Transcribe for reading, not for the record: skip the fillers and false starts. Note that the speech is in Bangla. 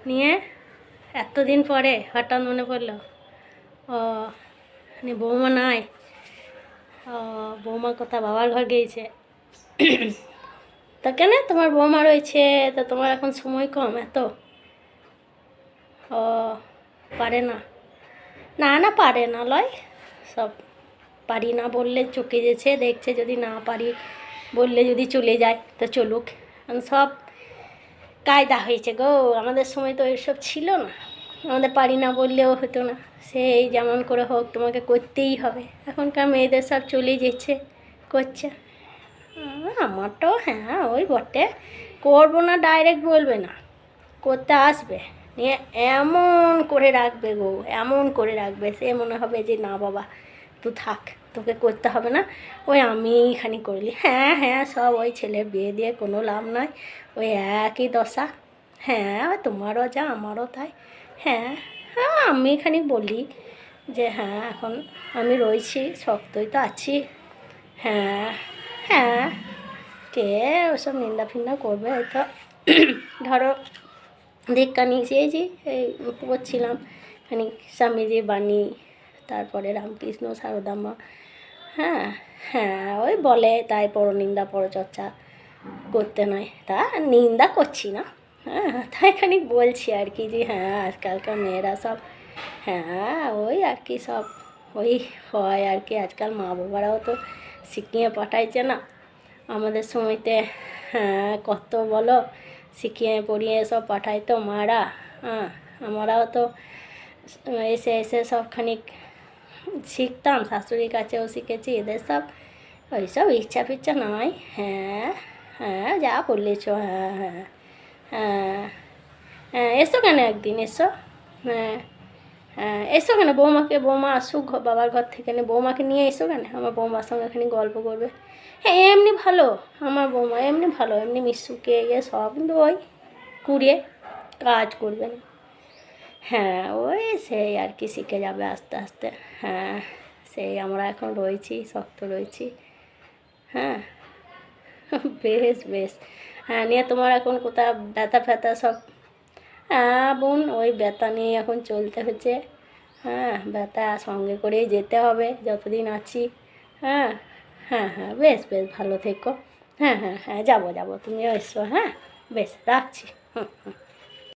নিয়ে এতদিন পরে হঠাৎ মনে পড়লো, ও বৌমা নাই, ও বৌমা কোথা বাবার ঘর গিয়েছে। তা কেন তোমার বৌমা রয়েছে, তা তোমার এখন সময় কম এত? ও পারে না, না না পারে না লয়, সব পারি না বললে চকে যেছে, দেখছে যদি না পারি বললে যদি চলে যায় তো চলুক, সব কায়দা হয়েছে গো। আমাদের সময় তো এসব ছিল না, আমাদের পারি না বললেও হতো না, সেই যেমন করে হোক তোমাকে করতেই হবে। এখনকার মেয়েদের সব চলে যেছে, করছে। আমারটাও হ্যাঁ ওই বটে, করবো না ডাইরেক্ট বলবে না, করতে আসবে, নিয়ে এমন করে রাখবে গো, এমন করে রাখবে, সে মনে হবে যে না বাবা তুই থাক, তোকে করতে হবে না, ওই আমি খানি করলি। হ্যাঁ হ্যাঁ সব ওই ছেলের বিয়ে দিয়ে কোনো লাভ নয়, ওই একই দশা। হ্যাঁ ওই তোমারও যা আমারও তাই। হ্যাঁ হ্যাঁ আমি খানি বলি যে হ্যাঁ এখন আমি রয়েছি, শক্তই তো আছি। হ্যাঁ হ্যাঁ কে ওসব নিন্দা ফিন্দা করবে, হয়তো ধরো দীক্ষা নিয়েছি, এই পড়ছিলাম খানি স্বামীজি বাণী, তারপরে রামকৃষ্ণ সারদাম্মা। হ্যাঁ হ্যাঁ ওই বলে তাই পরনিন্দা পরচর্চা করতে নয়, তা নিন্দা করছি না, হ্যাঁ তাই খানিক বলছি আর কি যে হ্যাঁ আজকালকার মেয়েরা সব, হ্যাঁ ওই আর কি সব ওই হয় আর কি। আজকাল মা বাবারাও তো শিখিয়ে পাঠাইছে না, আমাদের সময়তে হ্যাঁ কত বলো শিখিয়ে পড়িয়ে সব পাঠাইতো মারা। হ্যাঁ আমরাও তো এসে এসে সব খানিক শিখতাম, শাশুড়ির কাছেও শিখেছি, এদের সব ওই সব ইচ্ছা ফিচ্ছা নয়। হ্যাঁ হ্যাঁ যা বলেছ, হ্যাঁ হ্যাঁ হ্যাঁ হ্যাঁ এসো কেন একদিন এসো। হ্যাঁ হ্যাঁ এসো কেন, বৌমা আসুক বাবার ঘর থেকে, বৌমাকে নিয়ে এসো কেন, আমার বৌমার সঙ্গে এখানে গল্প করবে। হ্যাঁ এমনি ভালো, আমার বৌমা এমনি ভালো, এমনি মিশুকে সব, কিন্তু ওই কুড়িয়ে কাজ করবে না। হ্যাঁ ওই সেই আর কি শিখে যাবে আস্তে আস্তে। হ্যাঁ সেই আমরা এখন রয়েছি, শক্ত রয়েছি। হ্যাঁ বেশ বেশ। হ্যাঁ নিয়ে তোমার এখন কোথাও ব্যথা ফ্যাথা সব? হ্যাঁ বোন ওই ব্যথা নিয়ে এখন চলতে হচ্ছে। হ্যাঁ ব্যথা সঙ্গে করেই যেতে হবে যতদিন আছি। হ্যাঁ হ্যাঁ হ্যাঁ বেশ বেশ ভালো থেকো। হ্যাঁ হ্যাঁ হ্যাঁ যাবো তুমিও এসো। হ্যাঁ বেশ রাখছি। হুম হুম।